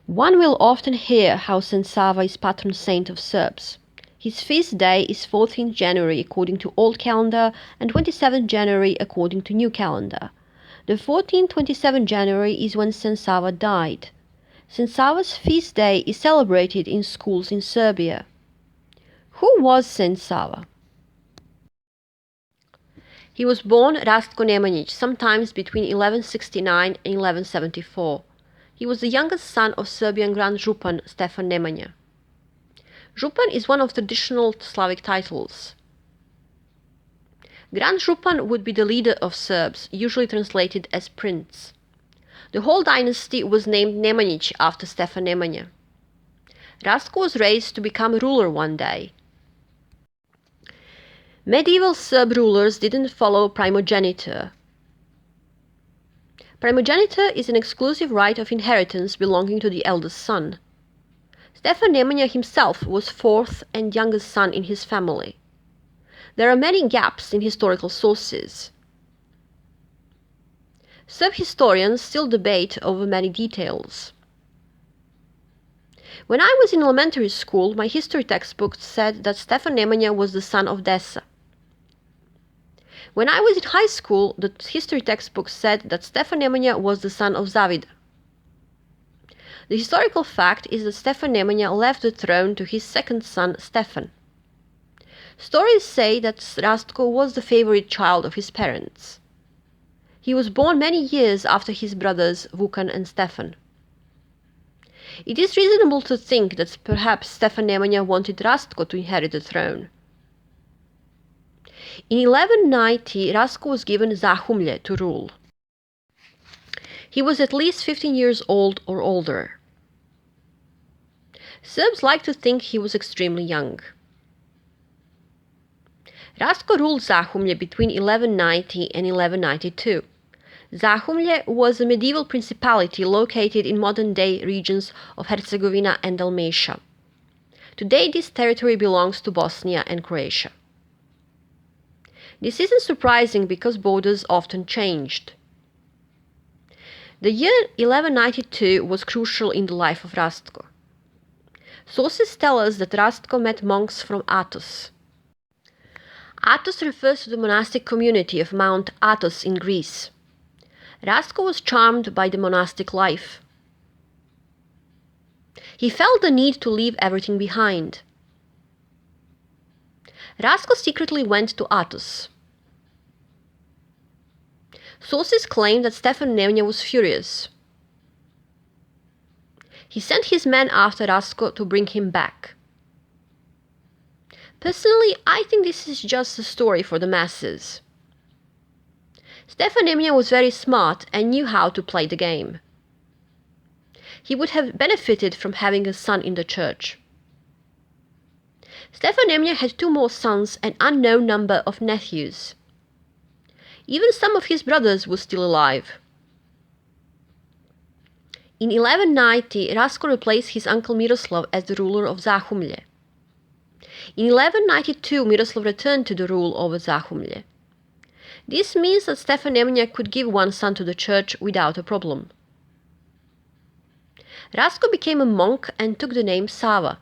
One will often hear how Saint Sava is patron saint of Serbs. His feast day is 14th January according to Old Calendar and 27th January according to New Calendar. The 14th-27th January is when Saint Sava died. Saint Sava's feast day is celebrated in schools in Serbia. Who was Saint Sava? He was born Rastko Nemanjić, sometimes between 1169 and 1174. He was the youngest son of Serbian Grand Župan Stefan Nemanja. Župan is one of traditional Slavic titles. Grand Župan would be the leader of Serbs, usually translated as prince. The whole dynasty was named Nemanjić after Stefan Nemanja. Rastko was raised to become ruler one day. Medieval Serb rulers didn't follow primogeniture. Primogeniture is an exclusive right of inheritance belonging to the eldest son. Stefan Nemanja himself was fourth and youngest son in his family. There are many gaps in historical sources. Serb historians still debate over many details. When I was in elementary school, my history textbook said that Stefan Nemanja was the son of Desa. When I was in high school, the history textbook said that Stefan Nemanja was the son of Zavida. The historical fact is that Stefan Nemanja left the throne to his second son, Stefan. Stories say that Rastko was the favorite child of his parents. He was born many years after his brothers Vukan and Stefan. It is reasonable to think that perhaps Stefan Nemanja wanted Rastko to inherit the throne. In 1190, Rastko was given Zahumlje to rule. He was at least 15 years old or older. Serbs like to think he was extremely young. Rastko ruled Zahumlje between 1190 and 1192. Zahumlje was a medieval principality located in modern-day regions of Herzegovina and Dalmatia. Today this territory belongs to Bosnia and Croatia. This isn't surprising because borders often changed. The year 1192 was crucial in the life of Rastko. Sources tell us that Rastko met monks from Athos. Athos refers to the monastic community of Mount Athos in Greece. Rastko was charmed by the monastic life. He felt the need to leave everything behind. Rastko secretly went to Athos. Sources claim that Stefan Nemanja was furious. He sent his men after Rastko to bring him back. Personally, I think this is just a story for the masses. Stefan Nemanja was very smart and knew how to play the game. He would have benefited from having a son in the church. Stefan Nemanja had 2 more sons and an unknown number of nephews. Even some of his brothers were still alive. In 1190, Rastko replaced his uncle Miroslav as the ruler of Zahumlje. In 1192, Miroslav returned to the rule over Zahumlje. This means that Stefan Nemanja could give one son to the church without a problem. Rastko became a monk and took the name Sava.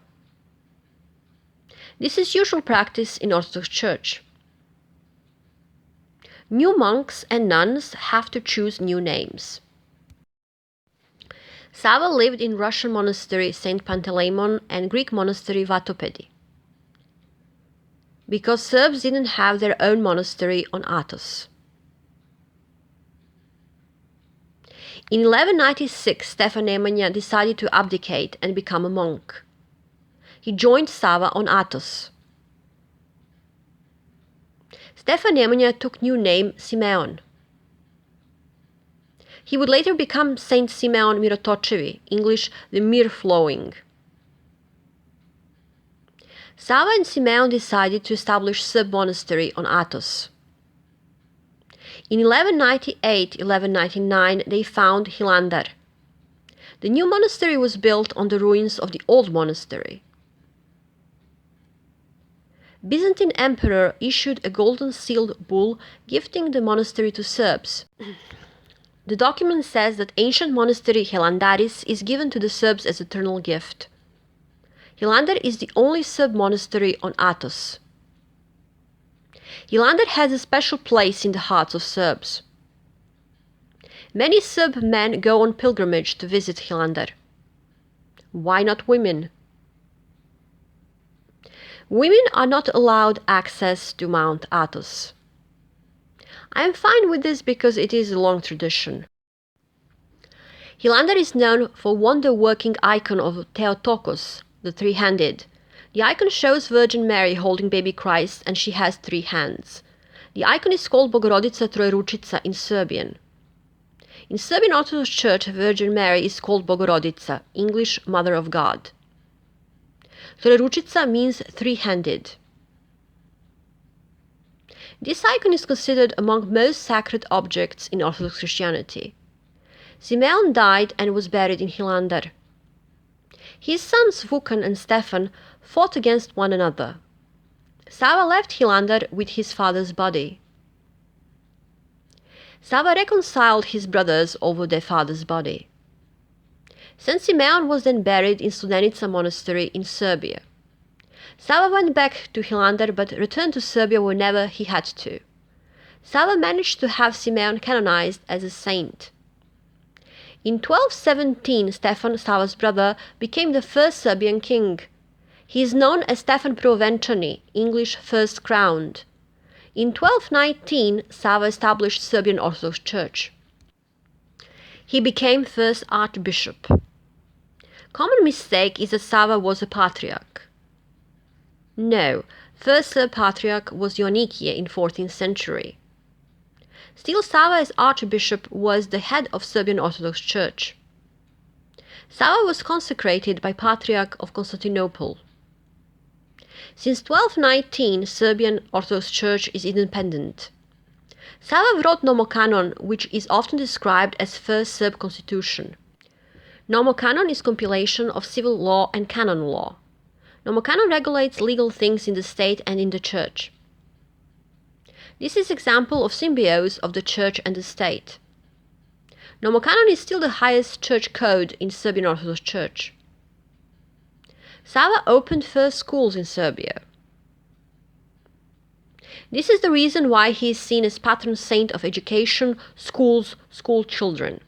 This is usual practice in Orthodox Church. New monks and nuns have to choose new names. Sava lived in Russian monastery St. Panteleimon and Greek monastery Vatopedi, because Serbs didn't have their own monastery on Athos. In 1196, Stefan Nemanja decided to abdicate and become a monk. He joined Sava on Athos. Stefan Nemanja took new name Simeon. He would later become Saint Simeon Mirotočevi, English the Mir-flowing. Sava and Simeon decided to establish Serb monastery on Athos. In 1198-1199 they found Hilandar. The new monastery was built on the ruins of the old monastery. Byzantine emperor issued a golden sealed bull gifting the monastery to Serbs. The document says that ancient monastery Hilandaris is given to the Serbs as eternal gift. Hilandar is the only Serb monastery on Athos. Hilandar has a special place in the hearts of Serbs. Many Serb men go on pilgrimage to visit Hilandar. Why not women? Women are not allowed access to Mount Athos. I am fine with this because it is a long tradition. Hilandar is known for wonder-working icon of Theotokos, the three-handed. The icon shows Virgin Mary holding baby Christ and she has 3 hands. The icon is called Bogorodica Trojeručica in Serbian. In Serbian Orthodox Church, Virgin Mary is called Bogorodica, English Mother of God. Trojeručica means three-handed. This icon is considered among most sacred objects in Orthodox Christianity. Simeon died and was buried in Hilandar. His sons Vukan and Stefan fought against one another. Sava left Hilandar with his father's body. Sava reconciled his brothers over their father's body. Saint Simeon was then buried in Studenica Monastery in Serbia. Sava went back to Hilandar but returned to Serbia whenever he had to. Sava managed to have Simeon canonized as a saint. In 1217, Stefan, Sava's brother, became the first Serbian king. He is known as Stefan Prvovenčani, English first crowned. In 1219, Sava established Serbian Orthodox Church. He became first archbishop. Common mistake is that Sava was a patriarch. No, first Serb patriarch was Joannikije in 14th century. Still, Sava as archbishop was the head of Serbian Orthodox Church. Sava was consecrated by Patriarch of Constantinople. Since 1219, Serbian Orthodox Church is independent. Sava wrote Nomocanon, which is often described as first Serb constitution. Nomocanon is compilation of civil law and canon law. Nomocanon regulates legal things in the state and in the church. This is example of symbiosis of the church and the state. Nomocanon is still the highest church code in Serbian Orthodox Church. Sava opened first schools in Serbia. This is the reason why he is seen as patron saint of education, schools, school children.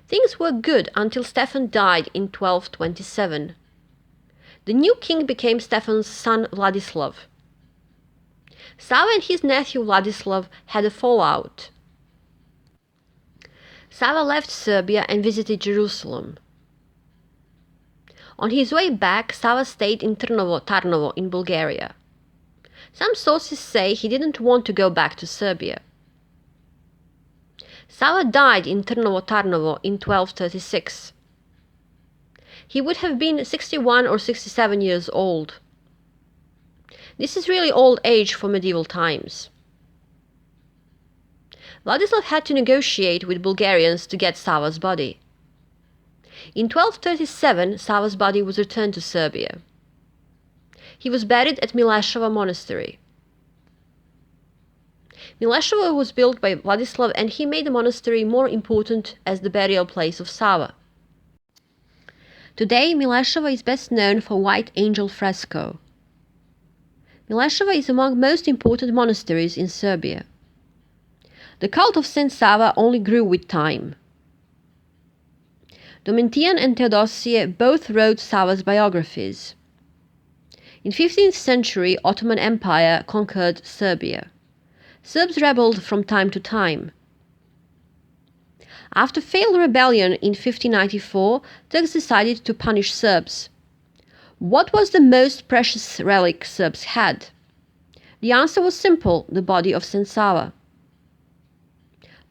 Things were good until Stefan died in 1227. The new king became Stefan's son Vladislav. Sava and his nephew Vladislav had a fallout. Sava left Serbia and visited Jerusalem. On his way back, Sava stayed in Tarnovo in Bulgaria. Some sources say he didn't want to go back to Serbia. Sava died in Tarnovo in 1236. He would have been 61 or 67 years old. This is really old age for medieval times. Vladislav had to negotiate with Bulgarians to get Sava's body. In 1237, Sava's body was returned to Serbia. He was buried at Mileševa Monastery. Mileševa was built by Vladislav and he made the monastery more important as the burial place of Sava. Today, Mileševa is best known for White Angel fresco. Mileševa is among most important monasteries in Serbia. The cult of Saint Sava only grew with time. Domitian and Theodosie both wrote Sava's biographies. In 15th century, Ottoman Empire conquered Serbia. Serbs rebelled from time to time. After failed rebellion in 1594, Turks decided to punish Serbs. What was the most precious relic Serbs had? The answer was simple: the body of Saint Sava.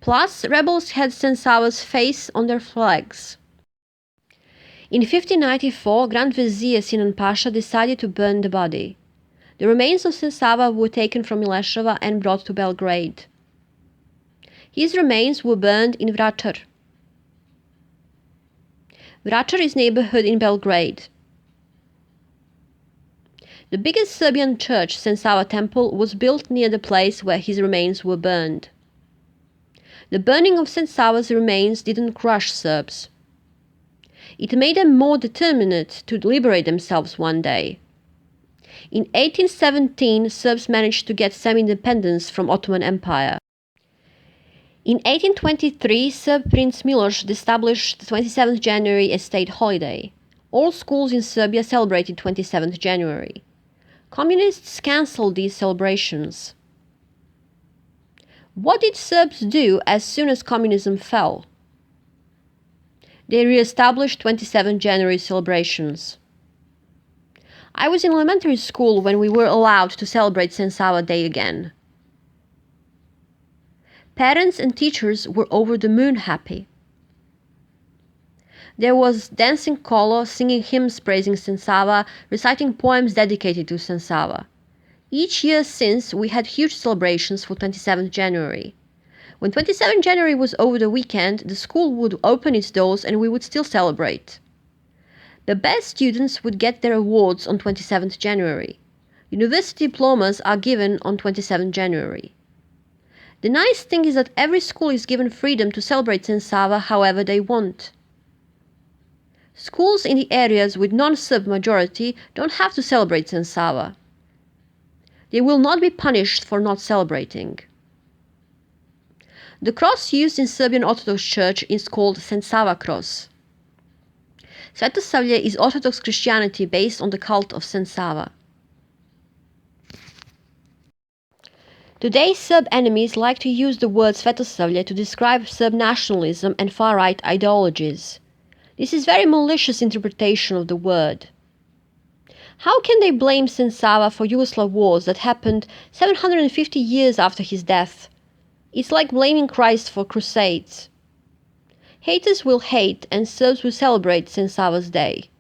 Plus, rebels had Saint Sava's face on their flags. In 1594, Grand Vizier Sinan Pasha decided to burn the body. The remains of Saint Sava were taken from Mileševa and brought to Belgrade. His remains were burned in Vračar. Vračar is a neighborhood in Belgrade. The biggest Serbian church, Saint Sava Temple, was built near the place where his remains were burned. The burning of Saint Sava's remains didn't crush Serbs. It made them more determined to liberate themselves one day. In 1817, Serbs managed to get semi-independence from Ottoman Empire. In 1823, Serb Prince Miloš established the 27th January a state holiday. All schools in Serbia celebrated 27th January. Communists cancelled these celebrations. What did Serbs do as soon as communism fell? They re-established 27th January celebrations. I was in elementary school when we were allowed to celebrate Saint Sava Day again. Parents and teachers were over the moon happy. There was dancing kolo, singing hymns praising Saint Sava, reciting poems dedicated to Saint Sava. Each year since, we had huge celebrations for 27th January. When 27th January was over the weekend, the school would open its doors and we would still celebrate. The best students would get their awards on 27th January. University diplomas are given on 27th January. The nice thing is that every school is given freedom to celebrate Saint Sava however they want. Schools in the areas with non-Serb majority don't have to celebrate Saint Sava. They will not be punished for not celebrating. The cross used in Serbian Orthodox Church is called Saint Sava cross. Svetosavlje is Orthodox Christianity based on the cult of Saint Sava. Today, Serb enemies like to use the word Svetosavlje to describe Serb nationalism and far-right ideologies. This is very malicious interpretation of the word. How can they blame Saint Sava for Yugoslav wars that happened 750 years after his death? It's like blaming Christ for crusades. Haters will hate and Serbs will celebrate Saint Sava's Day.